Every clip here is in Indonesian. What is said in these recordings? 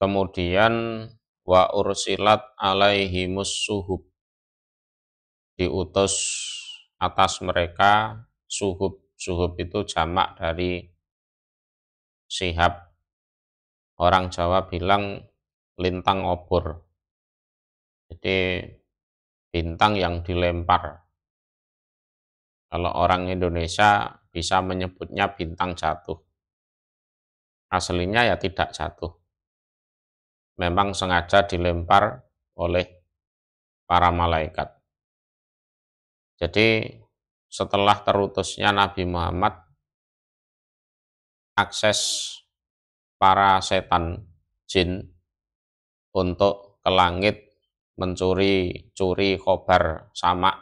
Kemudian wa ursilat alaihimus suhub, diutus atas mereka suhub. Suhub itu jamak dari sihab. Orang Jawa bilang lintang obor. Jadi bintang yang dilempar. Kalau orang Indonesia bisa menyebutnya bintang jatuh. Aslinya ya tidak jatuh. Memang sengaja dilempar oleh para malaikat. Jadi setelah terutusnya Nabi Muhammad, akses para setan jin untuk ke langit mencuri khobar sama,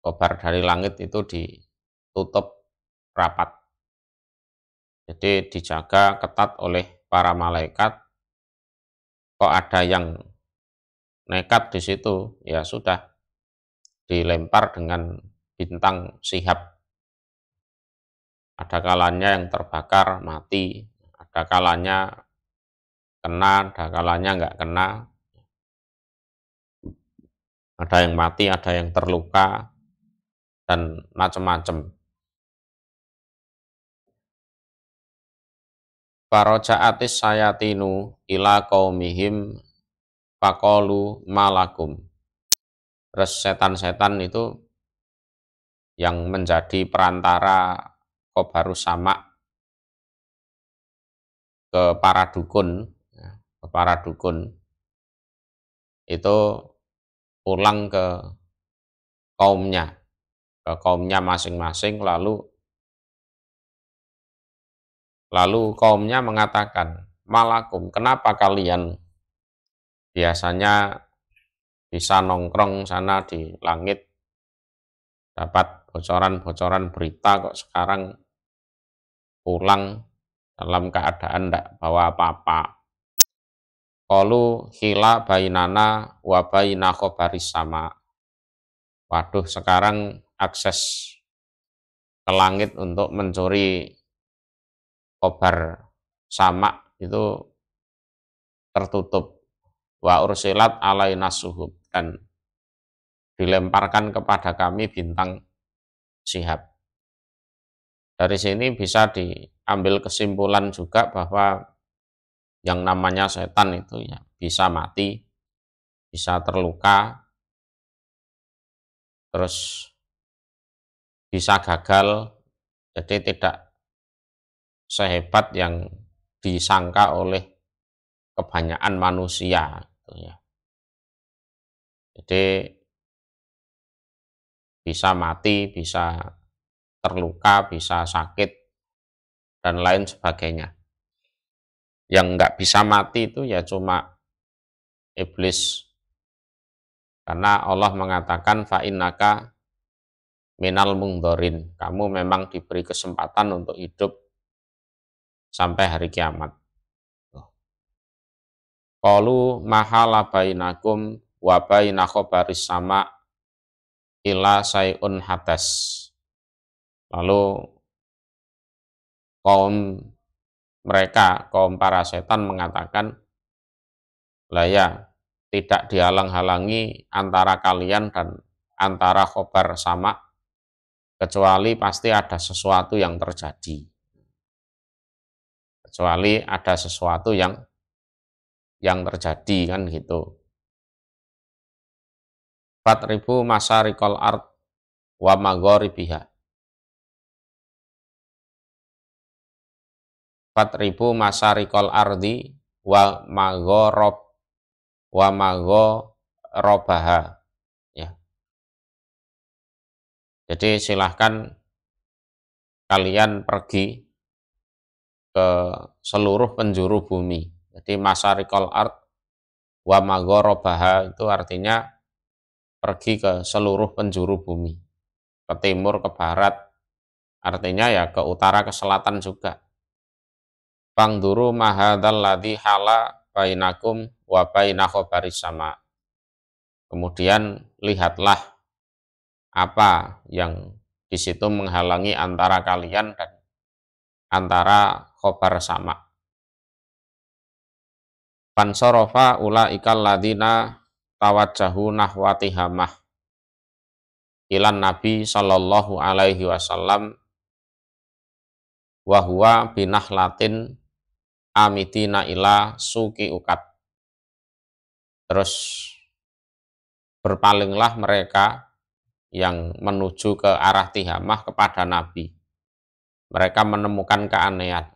khobar dari langit itu ditutup rapat. Jadi dijaga ketat oleh para malaikat. Kok ada yang nekat di situ, ya sudah dilempar dengan bintang sihab. Ada kalanya yang terbakar mati, ada kalanya kena, ada kalanya nggak kena. Ada yang mati, ada yang terluka, dan macam-macam. Faroja'atis sayatinu ila qaumihim faqalu malakum. Terus setan-setan itu yang menjadi perantara khobarus sama ke para dukun itu pulang ke kaumnya masing-masing, lalu kaumnya mengatakan, malakum, kenapa kalian biasanya bisa nongkrong sana di langit, dapat bocoran-bocoran berita, kok sekarang pulang dalam keadaan tidak bawa apa-apa. Qalu hila bainana wa baina khobaris sama. Waduh, sekarang akses ke langit untuk mencuri khobar sama itu tertutup. Wa ursilat alaina suhub, dan dilemparkan kepada kami bintang sihab. Dari sini bisa diambil kesimpulan juga bahwa yang namanya setan itu ya bisa mati, bisa terluka, terus bisa gagal, jadi tidak sehebat yang disangka oleh kebanyakan manusia. Jadi bisa mati, bisa terluka, bisa sakit, dan lain sebagainya. Yang nggak bisa mati itu ya cuma iblis. Karena Allah mengatakan fa'innaka minal mungdorin. Kamu memang diberi kesempatan untuk hidup sampai hari kiamat. Qalu mahala bainakum wa baina khobaris sama ila sayun hadas. Lalu kaum para setan mengatakan, lah ya, tidak dihalang-halangi antara kalian dan antara khobar sama, kecuali pasti ada sesuatu yang terjadi. Kecuali ada sesuatu yang terjadi, kan gitu. 4.000 masarikal ard wa magharibiha. 4.000 masarikal ardi wa magharabaha. Ya. Jadi silahkan kalian pergi ke seluruh penjuru bumi. Jadi masarikal ard wa magharabaha itu artinya pergi ke seluruh penjuru bumi. Ke timur, ke barat, artinya ya ke utara, ke selatan juga. Fangduru mahadzal ladzi hala bainakum wa baina khobaris sama. Kemudian lihatlah apa yang di situ menghalangi antara kalian dan antara khobar sama. Fansarafa ulaikal ladzina tawajjahu nahwa tihamah ilan Nabi sallallahu alaihi wasallam wa huwa binahlatin amitina ila suki ukat. Terus berpalinglah mereka yang menuju ke arah Tihamah kepada Nabi. Mereka menemukan keanehan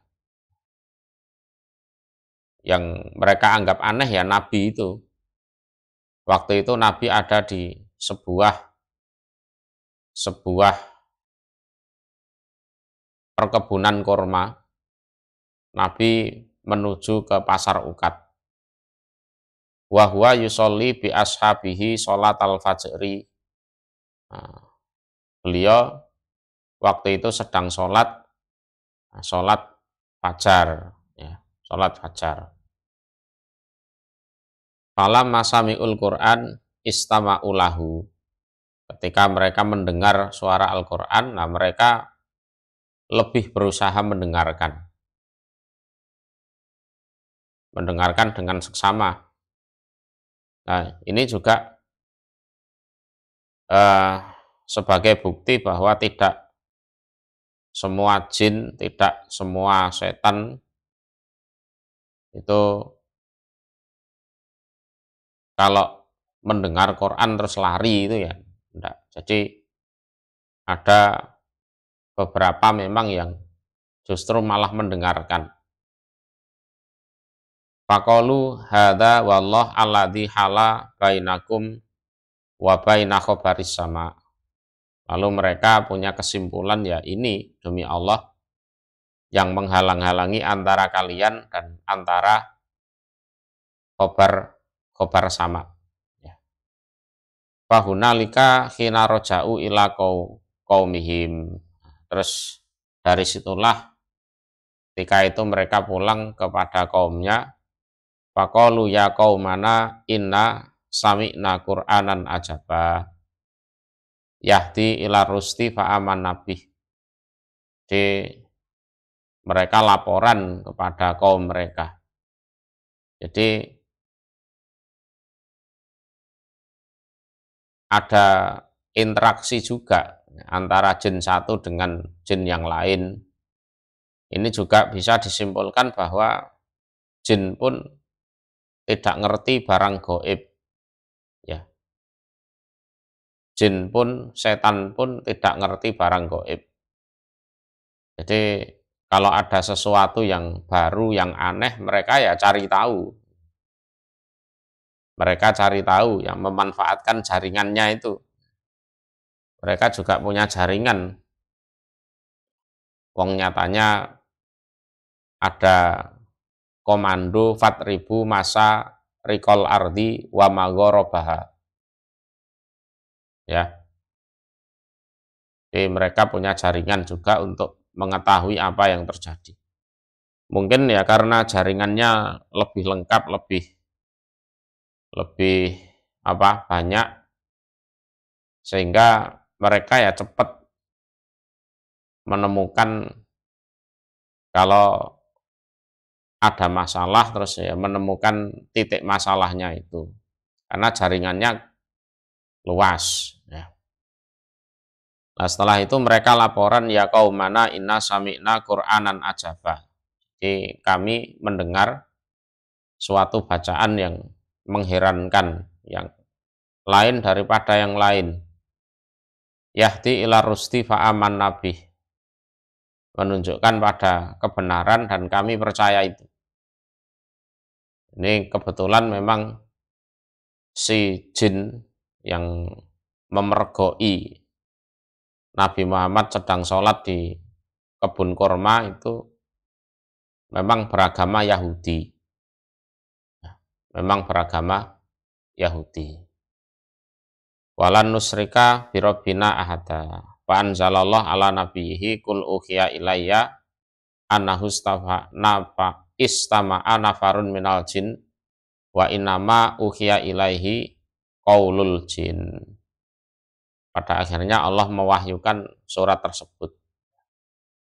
yang mereka anggap aneh ya Nabi itu. Waktu itu Nabi ada di sebuah perkebunan kurma. Nabi menuju ke pasar Ukat. Wa huwa yusolli bi ashabihi sholatal fajri. Nah, beliau waktu itu sedang sholat fajar, ya, sholat fajar. Falam masami'ul Qur'an istama'ulahu. Ketika mereka mendengar suara Al-Quran, nah mereka lebih berusaha mendengarkan dengan seksama. Nah, ini juga sebagai bukti bahwa tidak semua jin, tidak semua setan itu kalau mendengar Quran terus lari itu ya enggak. Jadi ada beberapa memang yang justru malah mendengarkan. Faqalu hadza wallah alladzi hala bainakum wa baina khabaris sama. Lalu mereka punya kesimpulan ya ini demi Allah yang menghalang-halangi antara kalian dan antara khobar sama. Ya. Fahunalika khina roja'u ila qaumihim. Terus dari situlah ketika itu mereka pulang kepada kaumnya. Faqalu ya qaumana inna sami'na Qur'anan ajaba yahdi ila rusti fa'aman nabi. Jadi mereka laporan kepada kaum mereka. Jadi ada interaksi juga antara jin satu dengan jin yang lain. Ini juga bisa disimpulkan bahwa jin pun tidak ngerti barang gaib. Ya. Jin pun, setan pun tidak ngerti barang gaib. Jadi kalau ada sesuatu yang baru, yang aneh, mereka ya cari tahu. Mereka cari tahu, yang memanfaatkan jaringannya itu. Mereka juga punya jaringan. Wong nyatanya ada komando fatribu masa rikol ardi wa magorobaha. Ya. Jadi mereka punya jaringan juga untuk mengetahui apa yang terjadi. Mungkin ya karena jaringannya lebih lengkap, lebih banyak, sehingga mereka ya cepat menemukan kalau ada masalah, terus ya menemukan titik masalahnya itu karena jaringannya luas ya. Nah setelah itu mereka laporan ya qaumana inna sami'na Qur'anan ajaba. Jadi kami mendengar suatu bacaan yang mengherankan, yang lain daripada yang lain. Yahdi ila rusti fa'aman nabi. Menunjukkan pada kebenaran dan kami percaya itu. Ini kebetulan memang si jin yang memergoi Nabi Muhammad sedang sholat di kebun kurma itu memang beragama Yahudi. Memang beragama Yahudi. Walan nusrika birobina ahada. Wa anzalallah ala nabihi kul uhiya ilayya annahu istama'a nafarun minal jin wa innama uhiya ilaihi qaulul jin. Pada akhirnya Allah mewahyukan surat tersebut.